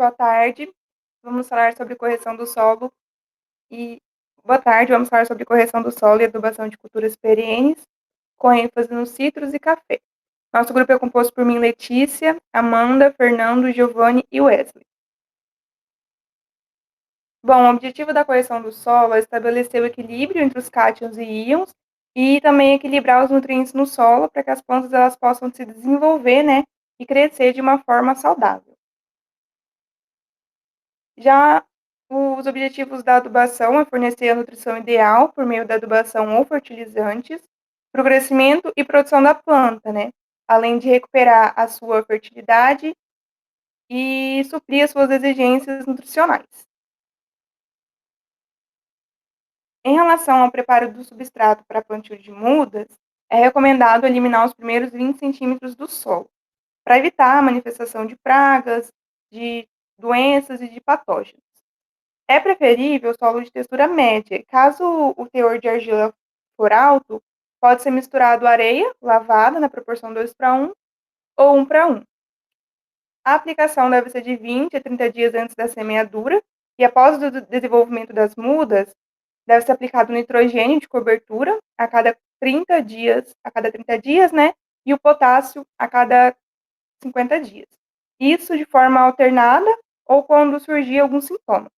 boa tarde. Vamos falar sobre correção do solo e boa tarde, vamos falar sobre correção do solo e adubação de culturas perenes, com ênfase nos citros e café. Nosso grupo é composto por mim, Letícia, Amanda, Fernando, Giovanni e Wesley. Bom, o objetivo da correção do solo é estabelecer o equilíbrio entre os cátions e íons e também equilibrar os nutrientes no solo para que as plantas elas possam se desenvolver, né, e crescer de uma forma saudável. Já os objetivos da adubação é fornecer a nutrição ideal por meio da adubação ou fertilizantes para o crescimento e produção da planta, né? Além de recuperar a sua fertilidade e suprir as suas exigências nutricionais. Em relação ao preparo do substrato para plantio de mudas, é recomendado eliminar os primeiros 20 centímetros do solo, para evitar a manifestação de pragas, de doenças e de patógenos. É preferível solo de textura média. Caso o teor de argila for alto, pode ser misturado areia lavada na proporção 2:1 ou 1:1. A aplicação deve ser de 20 a 30 dias antes da semeadura e após o desenvolvimento das mudas, deve ser aplicado nitrogênio de cobertura a cada 30 dias, né? E o potássio a cada 50 dias. Isso de forma alternada ou quando surgir algum sintoma.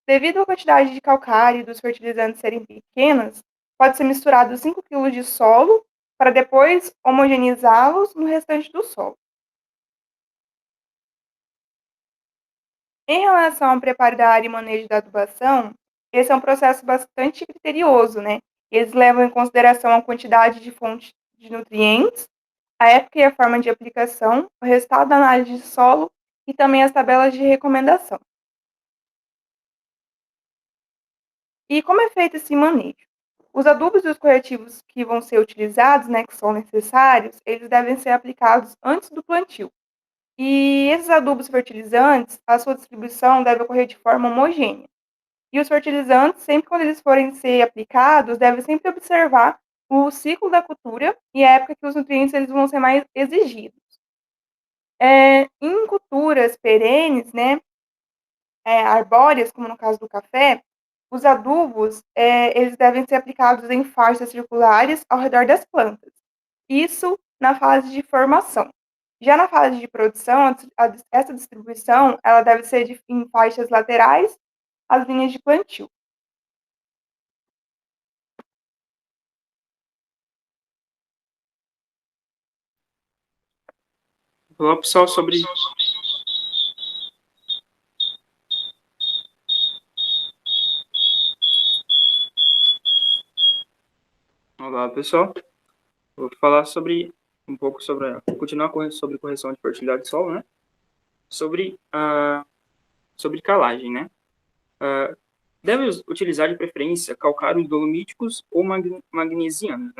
Devido à quantidade de calcário e dos fertilizantes serem pequenas, pode ser misturado 5 kg de solo para depois homogeneizá-los no restante do solo. Em relação ao preparo da área e manejo da adubação, esse é um processo bastante criterioso, né? Eles levam em consideração a quantidade de fontes de nutrientes, a época e a forma de aplicação, o resultado da análise de solo e também as tabelas de recomendação. E como é feito esse manejo? Os adubos e os corretivos que vão ser utilizados, né, que são necessários, eles devem ser aplicados antes do plantio. E esses adubos fertilizantes, a sua distribuição deve ocorrer de forma homogênea. E os fertilizantes, sempre quando eles forem ser aplicados, deve sempre observar o ciclo da cultura e a época que os nutrientes eles vão ser mais exigidos. Em culturas perenes, né, arbóreas, como no caso do café, os adubos, eles devem ser aplicados em faixas circulares ao redor das plantas. Isso na fase de formação. Já na fase de produção, essa distribuição ela deve ser em faixas laterais às linhas de plantio. Olá, pessoal, sobre... Olá, pessoal. Vou falar sobre um pouco sobre... Continuar sobre correção de fertilidade de solo, né? Sobre calagem, né? Deve utilizar de preferência calcários dolomíticos ou magnesianos,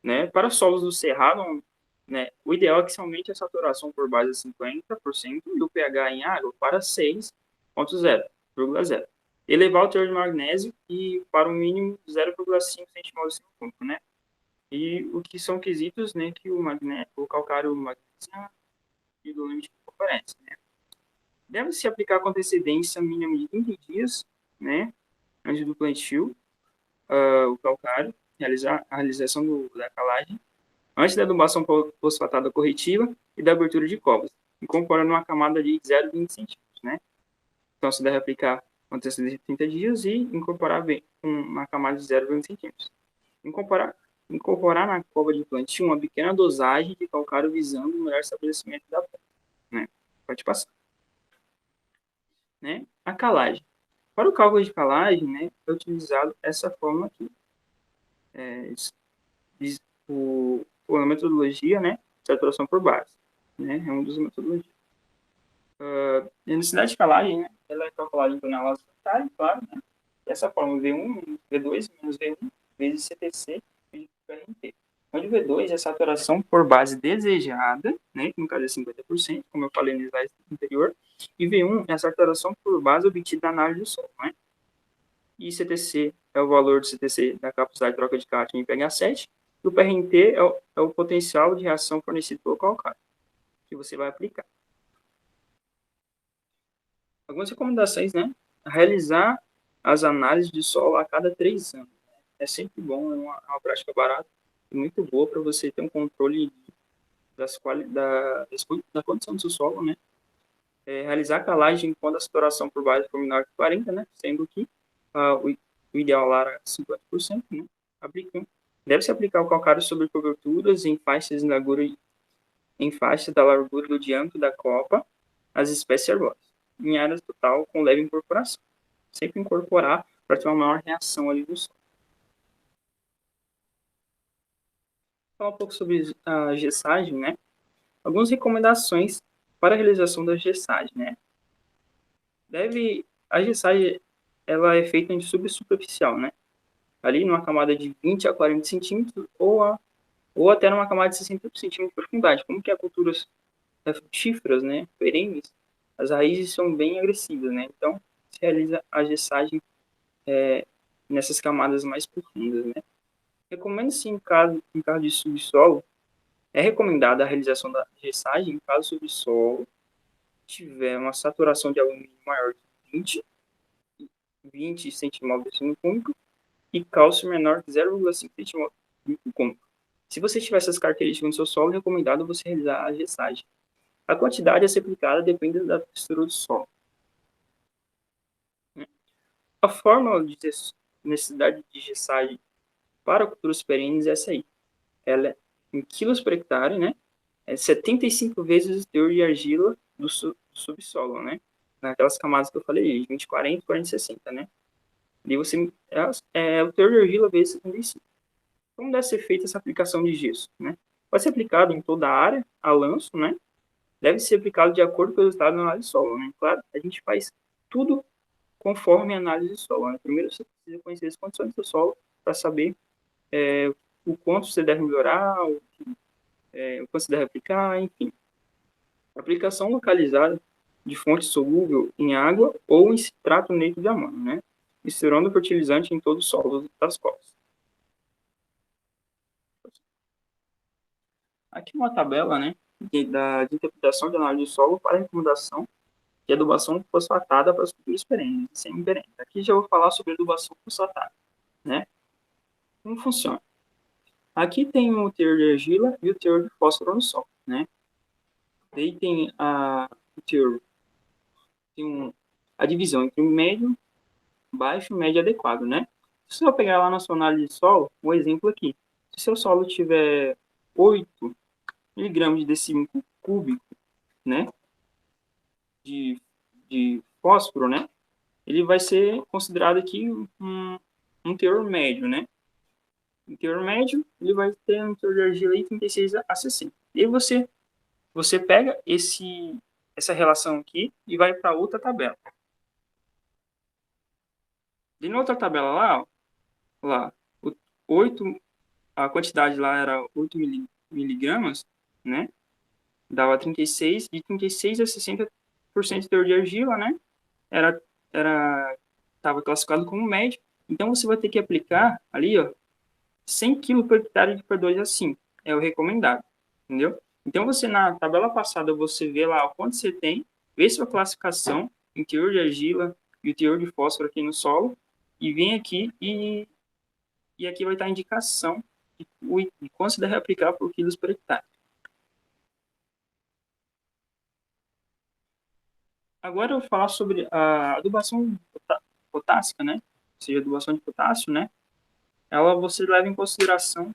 né? Para solos do cerrado, né, o ideal é que se aumente a saturação por base a 50% e o pH em água para 6,0. Elevar o teor de magnésio e para um mínimo 0,5 centimol por cúbico, né? E o que são quesitos, né, que o calcário magnesiano e o dolomite oferecem, né? Deve-se aplicar com antecedência mínima de 30 dias, né, antes do plantio, o calcário, realizar a realização da calagem, antes da adubação fosfatada corretiva e da abertura de covas, incorporando uma camada de 0,20 centímetros, né? Então, se deve aplicar com antecedência de 30 dias e incorporar bem uma camada de 0,20 centímetros. Incorporar na cova de plantio uma pequena dosagem de calcário visando o melhor estabelecimento da planta, né? Pode passar. Né? A calagem. Para o cálculo de calagem, né, é utilizado essa forma aqui. A metodologia, né, saturação por base, né, é uma das metodologias. A necessidade de calagem, né, ela é calculada em toneladas totais, claro, né, dessa forma, V1 menos V2 menos V1 vezes CTC vezes PRT. Onde V2 é a saturação por base desejada, né, que no caso é 50%, como eu falei no slide anterior, e V1 é a saturação por base obtida na análise do solo, né? E CTC é o valor do CTC da capacidade de troca de cátion em pH7, e o PRNT é o potencial de reação fornecido pelo calcário, que você vai aplicar. Algumas recomendações, né? Realizar as análises de solo a cada 3 anos. É sempre bom, é uma prática barata e muito boa para você ter um controle da condição do seu solo, né? Realizar a calagem quando a saturação por base for menor que 40, né? Sendo que o ideal lá era 50%, né? Deve-se aplicar o calcário sobre coberturas em faixas da largura do diâmetro da copa, as espécies herbóreas, em áreas total com leve incorporação. Sempre incorporar para ter uma maior reação ali do solo. Falar um pouco sobre a gessagem, né? Algumas recomendações para a realização da gessagem, né? A gessagem ela é feita em subsuperficial, né? Ali numa camada de 20 a 40 centímetros ou até numa camada de 60 centímetros de profundidade. Como que é culturas frutíferas, né, perenes, as raízes são bem agressivas, né? Então, se realiza a gessagem nessas camadas mais profundas, né? Recomenda-se em caso de subsolo, é recomendada a realização da gessagem em caso o subsolo tiver uma saturação de alumínio maior que 20 centimol por decímetro cúbico e cálcio menor que 0,5 centimol por cúbico. Se você tiver essas características no seu solo, é recomendado você realizar a gessagem. A quantidade a ser aplicada depende da textura do solo. A fórmula de necessidade de gessagem para culturas perenes é essa aí. Ela é em quilos por hectare, né? É 75 vezes o teor de argila do subsolo, né? Naquelas camadas que eu falei, 20, 40, 40, 60, né? E você, o teor de argila vezes 75. Como deve ser feita essa aplicação de gesso, né? Pode ser aplicado em toda a área, a lanço, né? Deve ser aplicado de acordo com o resultado da análise de solo, né? Claro, a gente faz tudo conforme a análise de solo, né? Primeiro você precisa conhecer as condições do seu solo para saber o quanto você deve melhorar, o quanto você deve aplicar, enfim. Aplicação localizada de fonte solúvel em água ou em citrato neutro de amônio, né? Misturando o fertilizante em todo o solo das covas. Aqui uma tabela, né, de interpretação de análise de solo para recomendação de adubação fosfatada para as culturas perenes e semi-perenes. Aqui já vou falar sobre adubação fosfatada, né? Como funciona? Aqui tem o teor de argila e o teor de fósforo no solo, né? Daí tem o teor, a divisão entre médio, baixo, médio e adequado, né? Se eu pegar lá na sua análise de solo, um exemplo aqui. Se seu solo tiver 8 miligramas de decímetro cúbico, né, de fósforo, né, ele vai ser considerado aqui um teor médio, né? Um teor médio, ele vai ter um teor de argila aí 36 a 60. E aí você pega essa relação aqui e vai para outra tabela. E na outra tabela lá, 8, a quantidade lá era 8 miligramas, né? Dava 36, de 36 a 60% de teor de argila, né? Estava classificado como médio. Então, você vai ter que aplicar ali, ó, 100 kg por hectare de P2 a 5. É o recomendado, entendeu? Então, você na tabela passada, você vê lá quanto você tem, vê sua classificação em teor de argila e o teor de fósforo aqui no solo, e vem aqui e aqui vai estar a indicação de quanto você deve aplicar por quilos por hectare. Agora eu vou falar sobre a adubação potássica, né? Ou seja, adubação de potássio, né? Ela você leva em consideração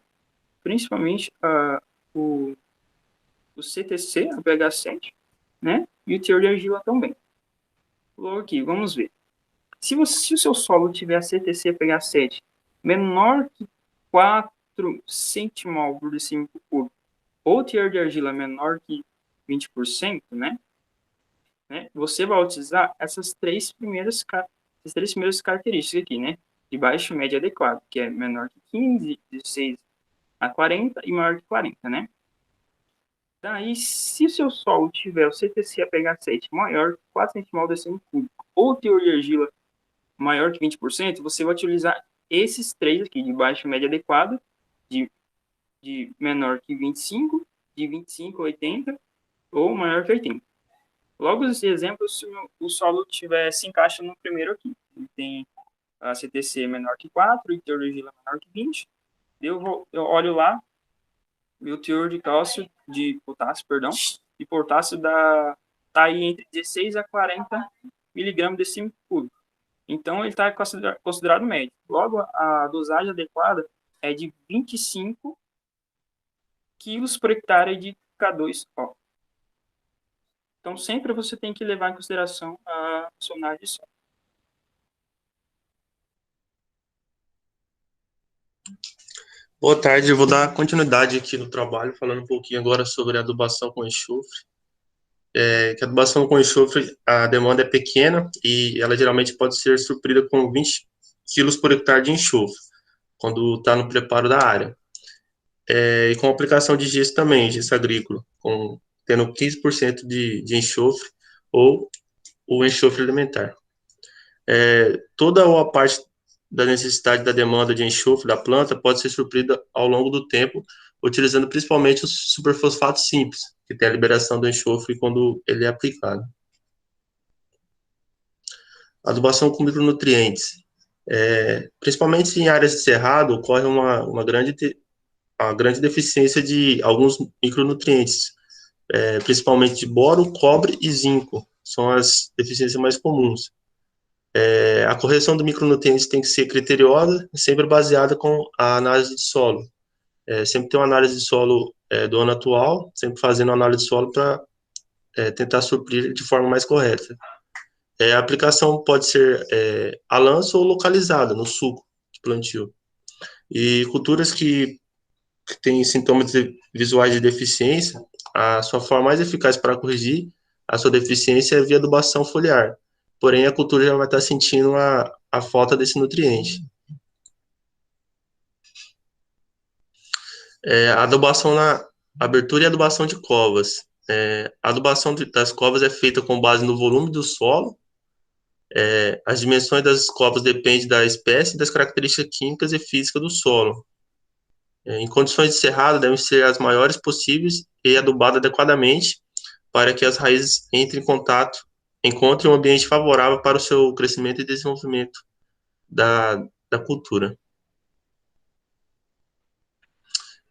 principalmente o CTC, a pH7, né? E o teor de argila também. Logo aqui, vamos ver. Se o seu solo tiver CTC pH7 menor que 4 centimol por decímetro cúbico ou teor de argila menor que 20%, né? Você vai utilizar essas três primeiras características aqui, né? De baixo, médio e adequado, que é menor que 15, 16 a 40 e maior que 40, né? Daí, se o seu solo tiver o CTC a pH7 maior que 4 centimol por decímetro cúbico ou teor de argila maior que 20%, você vai utilizar esses três aqui, de baixo, médio e adequado, de menor que 25, de 25 a 80 ou maior que 80. Logo, esse exemplo, se o solo se encaixa no primeiro aqui. Ele tem a CTC menor que 4 e teor de argila menor que 20. Eu olho lá, meu teor de potássio, perdão, e potássio tá aí entre 16 a 40 miligramas de decímetro cúbico. Então, ele está considerado médio. Logo, a dosagem adequada é de 25 quilos por hectare de K2O. Então, sempre você tem que levar em consideração a sonagem de solo. Boa tarde, eu vou dar continuidade aqui no trabalho, falando um pouquinho agora sobre adubação com enxofre. Que a adubação com enxofre, a demanda é pequena e ela geralmente pode ser suprida com 20 quilos por hectare de enxofre, quando está no preparo da área. E com aplicação de gesso também, gesso agrícola, tendo 15% de enxofre ou o enxofre alimentar. Toda ou a parte da necessidade da demanda de enxofre da planta pode ser suprida ao longo do tempo, utilizando principalmente os superfosfatos simples, que tem a liberação do enxofre quando ele é aplicado. Adubação com micronutrientes. Principalmente em áreas de cerrado, ocorre uma grande deficiência de alguns micronutrientes, principalmente de boro, cobre e zinco. São as deficiências mais comuns. A correção do micronutrientes tem que ser criteriosa, sempre baseada com a análise de solo. Sempre ter uma análise de solo do ano atual, sempre fazendo uma análise de solo para tentar suprir de forma mais correta. A aplicação pode ser a lanço ou localizada no suco de plantio. E culturas que têm sintomas visuais de deficiência, a sua forma mais eficaz para corrigir a sua deficiência é via adubação foliar. Porém, a cultura já vai estar sentindo a falta desse nutriente. A adubação na abertura e adubação de covas. A adubação das covas é feita com base no volume do solo. As dimensões das covas dependem da espécie e das características químicas e físicas do solo. Em condições de cerrado, devem ser as maiores possíveis e adubadas adequadamente para que as raízes encontrem um ambiente favorável para o seu crescimento e desenvolvimento da cultura.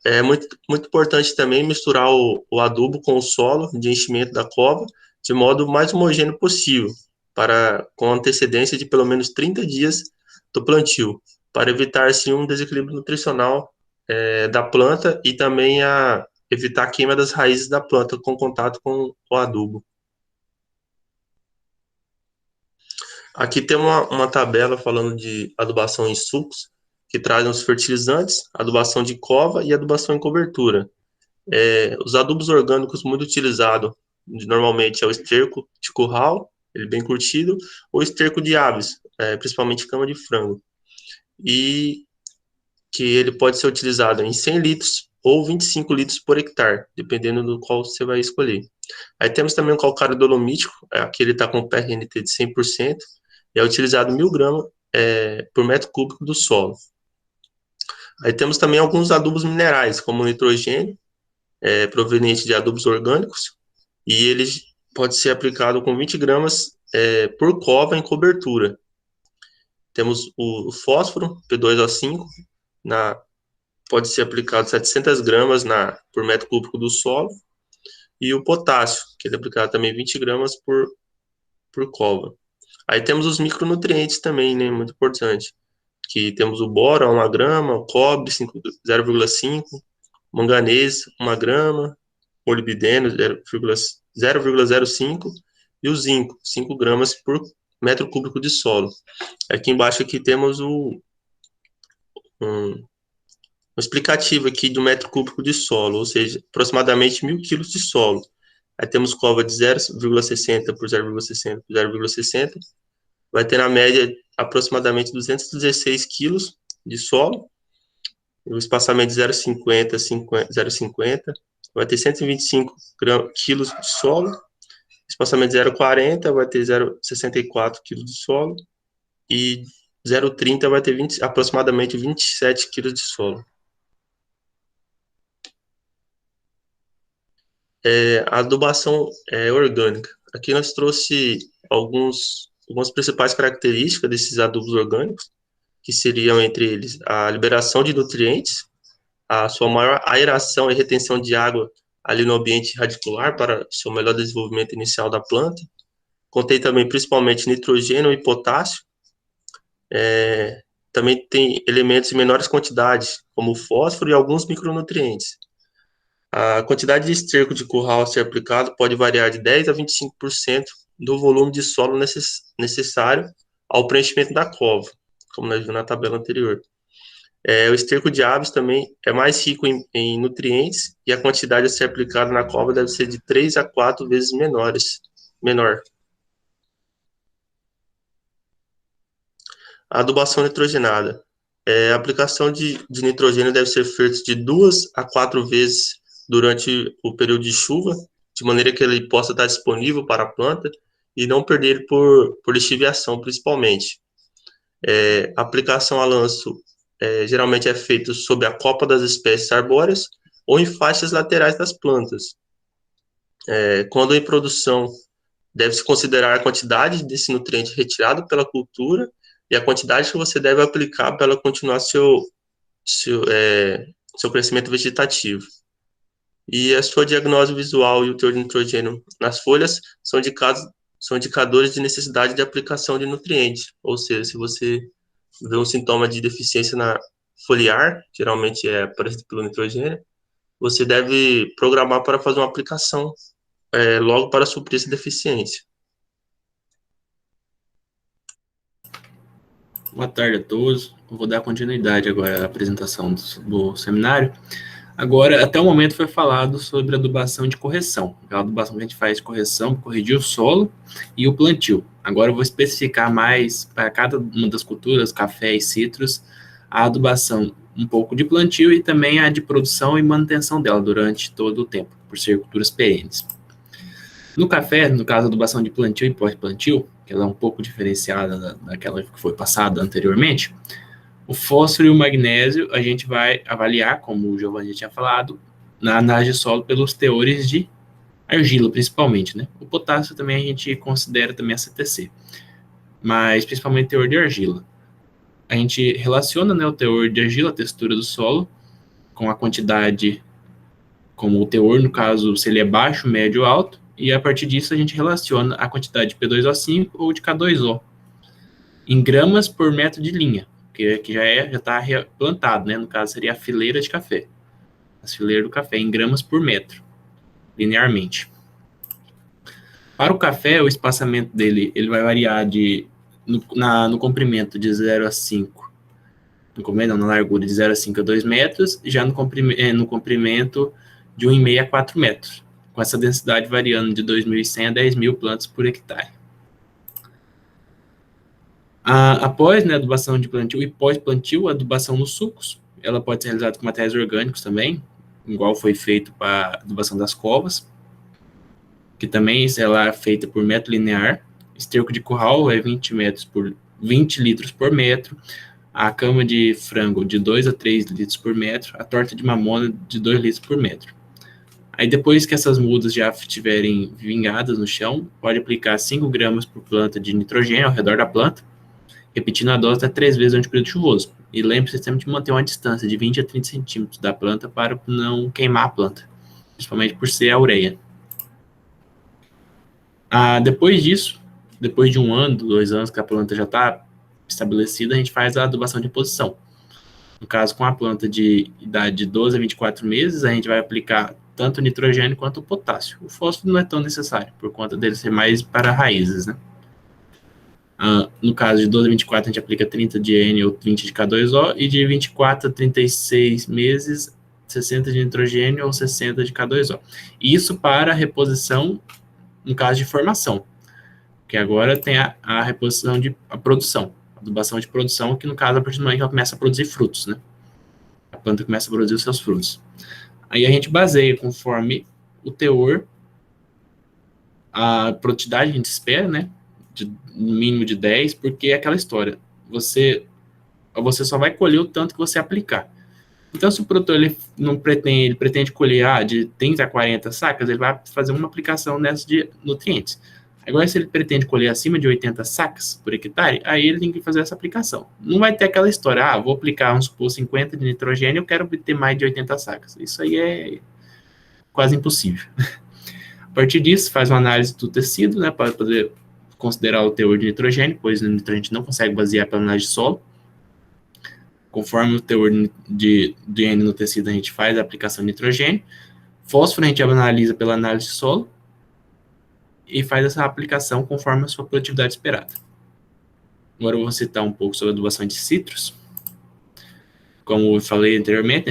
É muito importante também misturar o adubo com o solo de enchimento da cova de modo mais homogêneo possível, com antecedência de pelo menos 30 dias do plantio, para evitar assim um desequilíbrio nutricional da planta e também evitar a queima das raízes da planta com contato com o adubo. Aqui tem uma tabela falando de adubação em sulcos, que trazem os fertilizantes, adubação de cova e adubação em cobertura. Os adubos orgânicos muito utilizados, normalmente, é o esterco de curral, ele bem curtido, ou esterco de aves, principalmente cama de frango. E que ele pode ser utilizado em 100 litros ou 25 litros por hectare, dependendo do qual você vai escolher. Aí temos também o calcário dolomítico, aqui ele está com PRNT de 100%, e é utilizado 1.000 gramas por metro cúbico do solo. Aí temos também alguns adubos minerais, como o nitrogênio, proveniente de adubos orgânicos, e ele pode ser aplicado com 20 gramas por cova em cobertura. Temos o fósforo, P2O5, pode ser aplicado 700 gramas por metro cúbico do solo, e o potássio, que ele é aplicado também 20 gramas por cova. Aí temos os micronutrientes também, né, muito importante, que temos o boro, 1 grama, o cobre, 0,5, manganês, 1 grama, molibdênio, 0,05, e o zinco, 5 gramas por metro cúbico de solo. Aqui embaixo aqui temos um explicativo aqui do metro cúbico de solo, ou seja, aproximadamente 1.000 quilos de solo. Aí temos cova de 0,60 por 0,60 por 0,60, vai ter na média aproximadamente 216 quilos de solo, o espaçamento de 0,50, vai ter 125 quilos de solo, espaçamento de 0,40 vai ter 0,64 quilos de solo, e 0,30 vai ter aproximadamente 27 quilos de solo. A adubação orgânica. Aqui nós trouxe algumas principais características desses adubos orgânicos, que seriam entre eles a liberação de nutrientes, a sua maior aeração e retenção de água ali no ambiente radicular para seu melhor desenvolvimento inicial da planta. Contém também principalmente nitrogênio e potássio. Também tem elementos em menores quantidades, como fósforo e alguns micronutrientes. A quantidade de esterco de curral a ser aplicado pode variar de 10% a 25% do volume de solo necessário ao preenchimento da cova, como nós vimos na tabela anterior. O esterco de aves também é mais rico em nutrientes e a quantidade a ser aplicada na cova deve ser de 3 a 4 vezes menor. A adubação nitrogenada. A aplicação de nitrogênio deve ser feita de 2 a 4 vezes durante o período de chuva, de maneira que ele possa estar disponível para a planta e não perder ele por lixiviação, principalmente. A aplicação a lanço geralmente é feita sobre a copa das espécies arbóreas ou em faixas laterais das plantas. Quando em produção, deve-se considerar a quantidade desse nutriente retirado pela cultura e a quantidade que você deve aplicar para ela continuar seu crescimento vegetativo. E a sua diagnose visual e o teor de nitrogênio nas folhas são indicadores de necessidade de aplicação de nutrientes. Ou seja, se você vê um sintoma de deficiência na foliar, geralmente é aparecido pelo nitrogênio, você deve programar para fazer uma aplicação logo para suprir essa deficiência. Boa tarde a todos. Eu vou dar continuidade agora à apresentação do seminário. Agora, até o momento foi falado sobre adubação de correção. A adubação que a gente faz de correção para corrigir o solo e o plantio. Agora eu vou especificar mais para cada uma das culturas, café e citros, a adubação um pouco de plantio e também a de produção e manutenção dela durante todo o tempo, por ser culturas perenes. No café, no caso, a adubação de plantio e pós-plantio, que ela é um pouco diferenciada daquela que foi passada anteriormente, o fósforo e o magnésio a gente vai avaliar, como o Giovanni já tinha falado, na análise de solo pelos teores de argila, principalmente, né? O potássio também a gente considera também a CTC, mas principalmente teor de argila. A gente relaciona, né, o teor de argila, a textura do solo, com a quantidade, como o teor, no caso, se ele é baixo, médio ou alto, e a partir disso a gente relaciona a quantidade de P2O5 ou de K2O, em gramas por metro de linha, que já está plantado, né? No caso, seria a fileira de café. As fileiras do café, em gramas por metro, linearmente. Para o café, o espaçamento dele ele vai variar no comprimento de 0 a 5, na largura de 0 a 5 a 2 metros, já no comprimento de 1,5 a 4 metros, com essa densidade variando de 2.100 a 10.000 plantas por hectare. Após, né, adubação de plantio e pós-plantio, a adubação nos sucos, ela pode ser realizada com materiais orgânicos também, igual foi feito para a adubação das covas, que também ela é feita por metro linear. Esterco de curral é 20 litros por metro, a cama de frango de 2 a 3 litros por metro, a torta de mamona de 2 litros por metro. Aí depois que essas mudas já estiverem vingadas no chão, pode aplicar 5 gramas por planta de nitrogênio ao redor da planta, repetindo a dose até 3 vezes durante o período chuvoso. E lembre-se sempre de manter uma distância de 20 a 30 centímetros da planta para não queimar a planta, principalmente por ser a ureia. Depois disso, depois de 1 ano, 2 anos que a planta já está estabelecida, a gente faz a adubação de reposição. No caso, com a planta de idade de 12 a 24 meses, a gente vai aplicar tanto o nitrogênio quanto o potássio. O fósforo não é tão necessário, por conta dele ser mais para raízes, né? No caso de 12 a 24, a gente aplica 30 de N ou 20 de K2O, e de 24 a 36 meses, 60 de nitrogênio ou 60 de K2O. Isso para a reposição, no caso de formação, que agora tem a reposição de produção, a adubação de produção, que no caso, a partir do momento que ela começa a produzir frutos, né? A planta começa a produzir os seus frutos. Aí a gente baseia conforme o teor, a produtividade que a gente espera, né? No mínimo de 10, porque é aquela história, você só vai colher o tanto que você aplicar. Então, se o produtor ele pretende colher de 30 a 40 sacas, ele vai fazer uma aplicação nessa de nutrientes. Agora, se ele pretende colher acima de 80 sacas por hectare, aí ele tem que fazer essa aplicação. Não vai ter aquela história, vou aplicar, vamos supor, 50 de nitrogênio, eu quero obter mais de 80 sacas. Isso aí é quase impossível. A partir disso, faz uma análise do tecido, né, para poder considerar o teor de nitrogênio, pois o nitrogênio a gente não consegue basear pela análise de solo. Conforme o teor de N no tecido, a gente faz a aplicação de nitrogênio. Fósforo a gente analisa pela análise de solo e faz essa aplicação conforme a sua produtividade esperada. Agora eu vou citar um pouco sobre a adubação de citros. Como eu falei anteriormente,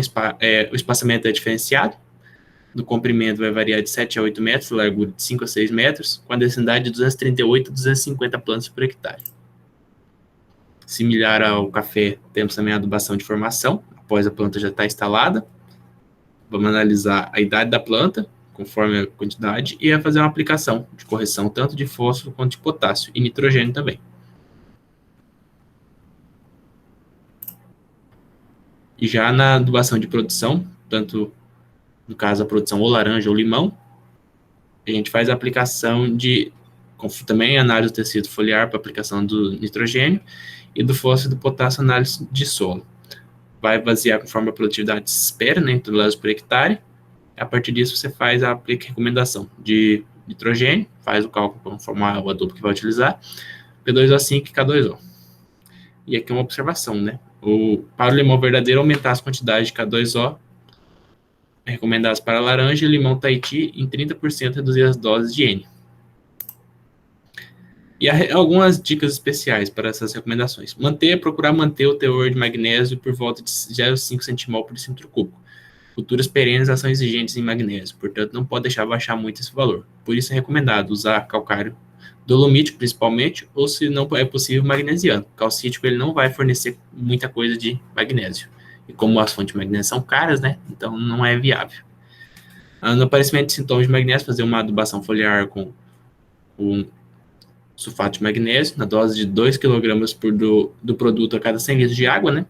o espaçamento é diferenciado. No comprimento vai variar de 7 a 8 metros, largura de 5 a 6 metros, com a densidade de 238 a 250 plantas por hectare. Similar ao café, temos também a adubação de formação, após a planta já estar instalada. Vamos analisar a idade da planta, conforme a quantidade, e a fazer uma aplicação de correção tanto de fósforo quanto de potássio, e nitrogênio também. E já na adubação de produção, tanto no caso a produção ou laranja ou limão, a gente faz a aplicação de, também análise do tecido foliar para aplicação do nitrogênio, e do fósforo e do potássio análise de solo. Vai basear conforme a produtividade se espera, né, em toneladas por hectare. A partir disso, você faz a recomendação de nitrogênio, faz o cálculo para formar o adubo que vai utilizar, P2O5 e K2O. E aqui uma observação, né? Para o limão verdadeiro, aumentar as quantidades de K2O recomendadas para laranja e limão Tahiti em 30% reduzir as doses de N. E algumas dicas especiais para essas recomendações. Procurar manter o teor de magnésio por volta de 0,5 centimol por decímetro cúbico. Culturas perenes são exigentes em magnésio, portanto não pode deixar baixar muito esse valor. Por isso é recomendado usar calcário dolomítico principalmente, ou se não é possível, magnesiano. Calcítico ele não vai fornecer muita coisa de magnésio. E como as fontes de magnésio são caras, né, então não é viável. No aparecimento de sintomas de magnésio, fazer uma adubação foliar com sulfato de magnésio, na dose de 2 kg do produto a cada 100 litros de água, né?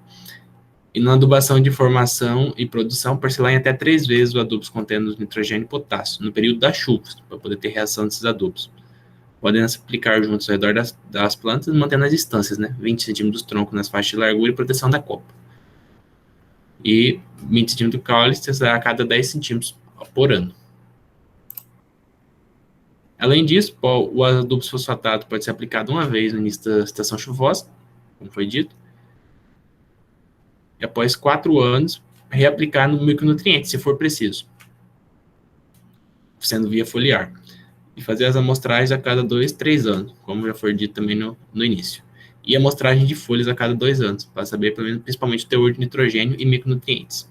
E na adubação de formação e produção, parcelar em até 3 vezes o adubo contendo nitrogênio e potássio, no período das chuvas, para poder ter reação desses adubos. Podem se aplicar juntos ao redor das plantas, mantendo as distâncias, né? 20 centímetros do tronco nas faixas de largura e proteção da copa. E 20 centímetros do caule a cada 10 centímetros por ano. Além disso, o adubo fosfatado pode ser aplicado uma vez no início da estação chuvosa, como foi dito, e após 4 anos, reaplicar no micronutriente, se for preciso, sendo via foliar, e fazer as amostragens a cada 2, 3 anos, como já foi dito também no início, e a amostragem de folhas a cada 2 anos, para saber principalmente o teor de nitrogênio e micronutrientes.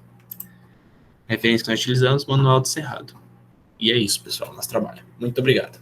Referência que nós utilizamos, manual do Cerrado. E é isso, pessoal, nosso trabalho. Muito obrigado.